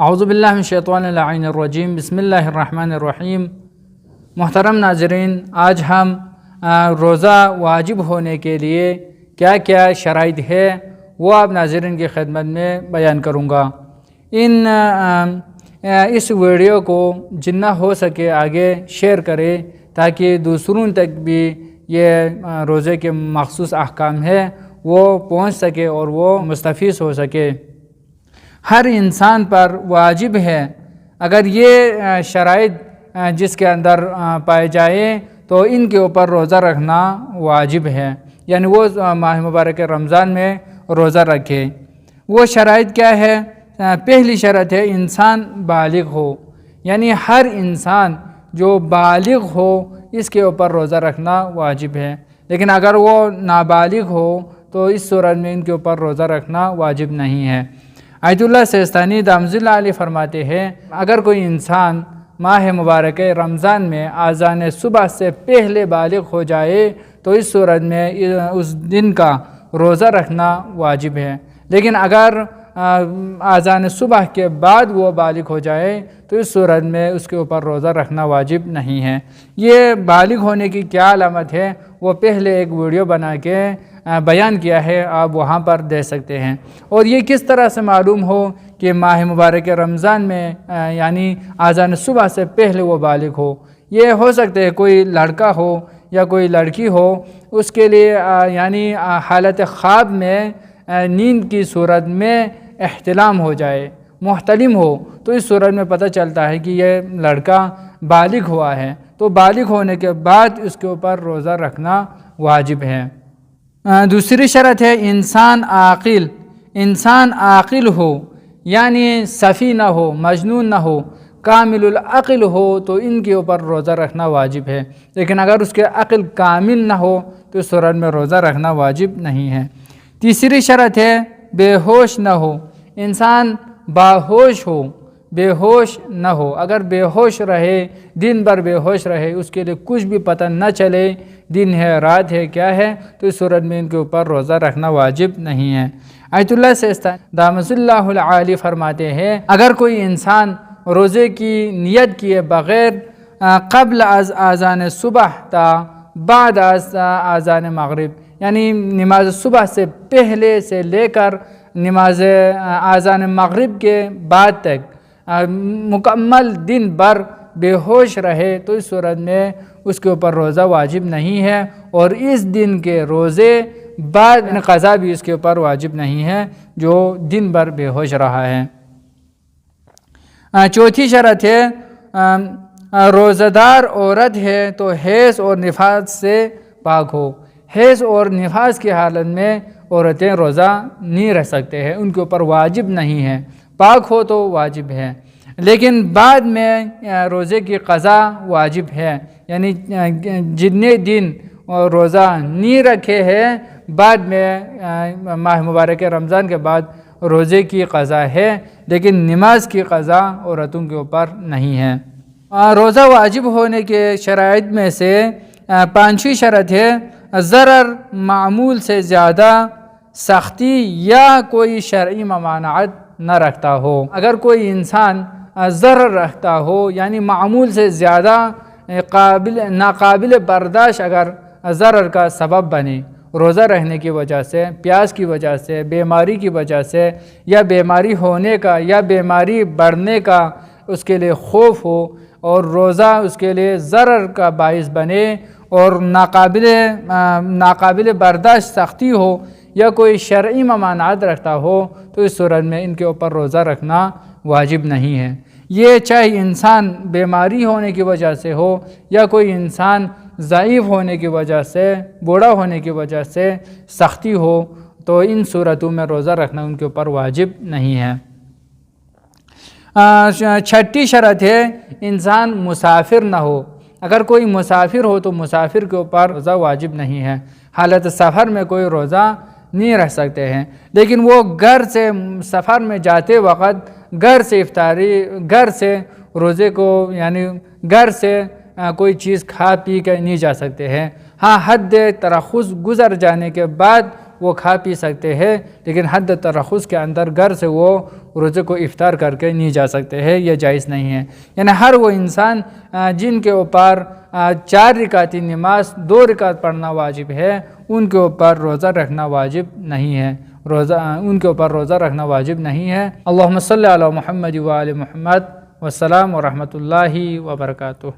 اعوذ باللہ من الشیطان اللعین الرجیم، بسم اللہ الرحمن الرحیم۔ محترم ناظرین، آج ہم روزہ واجب ہونے کے لیے کیا کیا شرائط ہے وہ آپ ناظرین کی خدمت میں بیان کروں گا۔ اس ویڈیو کو جتنا ہو سکے آگے شیئر کرے تاکہ دوسروں تک بھی یہ روزے کے مخصوص احکام ہے وہ پہنچ سکے اور وہ مستفید ہو سکے۔ ہر انسان پر واجب ہے، اگر یہ شرائط جس کے اندر پائے جائیں تو ان کے اوپر روزہ رکھنا واجب ہے، یعنی وہ ماہ مبارک رمضان میں روزہ رکھے۔ وہ شرائط کیا ہے؟ پہلی شرط ہے انسان بالغ ہو، یعنی ہر انسان جو بالغ ہو اس کے اوپر روزہ رکھنا واجب ہے، لیکن اگر وہ نابالغ ہو تو اس صورت میں ان کے اوپر روزہ رکھنا واجب نہیں ہے۔ آیت اللہ سیستانی دامت اللہ علیہ فرماتے ہیں، اگر کوئی انسان ماہ مبارک رمضان میں اذان صبح سے پہلے بالغ ہو جائے تو اس صورت میں اس دن کا روزہ رکھنا واجب ہے، لیکن اگر اذان صبح کے بعد وہ بالغ ہو جائے تو اس صورت میں اس کے اوپر روزہ رکھنا واجب نہیں ہے۔ یہ بالغ ہونے کی کیا علامت ہے وہ پہلے ایک ویڈیو بنا کے بیان کیا ہے، آپ وہاں پر دیکھ سکتے ہیں۔ اور یہ کس طرح سے معلوم ہو کہ ماہ مبارک رمضان میں یعنی اذان صبح سے پہلے وہ بالغ ہو؟ یہ ہو سکتے ہے کوئی لڑکا ہو یا کوئی لڑکی ہو، اس کے لیے یعنی حالت خواب میں نیند کی صورت میں احتلام ہو جائے، محتلم ہو، تو اس صورت میں پتہ چلتا ہے کہ یہ لڑکا بالغ ہوا ہے، تو بالغ ہونے کے بعد اس کے اوپر روزہ رکھنا واجب ہے۔ دوسری شرط ہے انسان عاقل ہو، یعنی سفی نہ ہو، مجنون نہ ہو، کامل العقل ہو تو ان کے اوپر روزہ رکھنا واجب ہے، لیکن اگر اس کے عقل کامل نہ ہو تو اس صورت میں روزہ رکھنا واجب نہیں ہے۔ تیسری شرط ہے بے ہوش نہ ہو، انسان باہوش ہو، بے ہوش نہ ہو۔ اگر بے ہوش رہے، دن بھر بے ہوش رہے، اس کے لیے کچھ بھی پتہ نہ چلے دن ہے رات ہے کیا ہے، تو اس صورت میں ان کے اوپر روزہ رکھنا واجب نہیں ہے۔ آیت اللہ سیستانی دامت اللہ علیہ فرماتے ہیں، اگر کوئی انسان روزے کی نیت کیے بغیر قبل از اذان صبح تا بعد از اذان مغرب، یعنی نماز صبح سے پہلے سے لے کر نماز اذان مغرب کے بعد تک مکمل دن بھر بے ہوش رہے تو اس صورت میں اس کے اوپر روزہ واجب نہیں ہے، اور اس دن کے روزے بعد قضا بھی اس کے اوپر واجب نہیں ہے جو دن بھر بے ہوش رہا ہے۔ چوتھی شرط ہے روزہ دار عورت ہے تو حیض اور نفاس سے پاک ہو۔ حیض اور نفاس کی حالت میں عورتیں روزہ نہیں رکھ سکتے ہیں، ان کے اوپر واجب نہیں ہے، پاک ہو تو واجب ہے، لیکن بعد میں روزے کی قضا واجب ہے، یعنی جتنے دن روزہ نہیں رکھے ہیں بعد میں ماہ مبارک رمضان کے بعد روزے کی قضا ہے، لیکن نماز کی قضا عورتوں کے اوپر نہیں ہے۔ روزہ واجب ہونے کے شرائط میں سے پانچویں شرط ہے ضرر معمول سے زیادہ سختی یا کوئی شرعی ممانعت نہ رکھتا ہو۔ اگر کوئی انسان ضرر رکھتا ہو، یعنی معمول سے زیادہ ناقابل برداشت اگر ضرر کا سبب بنے، روزہ رہنے کی وجہ سے، پیاس کی وجہ سے، بیماری کی وجہ سے، یا بیماری ہونے کا یا بیماری بڑھنے کا اس کے لیے خوف ہو، اور روزہ اس کے لیے ضرر کا باعث بنے اور ناقابل برداشت سختی ہو، یا کوئی شرعی ممانعت رکھتا ہو تو اس صورت میں ان کے اوپر روزہ رکھنا واجب نہیں ہے۔ یہ چاہے انسان بیماری ہونے کی وجہ سے ہو یا کوئی انسان ضعیف ہونے کی وجہ سے، بوڑھا ہونے کی وجہ سے سختی ہو، تو ان صورتوں میں روزہ رکھنا ان کے اوپر واجب نہیں ہے۔ چھٹی شرط ہے انسان مسافر نہ ہو۔ اگر کوئی مسافر ہو تو مسافر کے اوپر روزہ واجب نہیں ہے، حالت سفر میں کوئی روزہ نہیں رکھ سکتے ہیں، لیکن وہ گھر سے سفر میں جاتے وقت گھر سے افطاری، گھر سے روزے کو یعنی گھر سے کوئی چیز کھا پی کے نہیں جا سکتے ہیں۔ ہاں، حد ترخص گزر جانے کے بعد وہ کھا پی سکتے ہیں، لیکن حد ترخص کے اندر گھر سے وہ روزے کو افطار کر کے نہیں جا سکتے ہیں، یہ جائز نہیں ہے۔ یعنی ہر وہ انسان جن کے اوپر 4 رکعتی نماز 2 رکعت پڑھنا واجب ہے، ان کے اوپر روزہ رکھنا واجب نہیں ہے، ان کے اوپر روزہ رکھنا واجب نہیں ہے۔ اللہم صلی علی محمد و آل محمد، والسلام ورحمۃ اللہ وبرکاتہ۔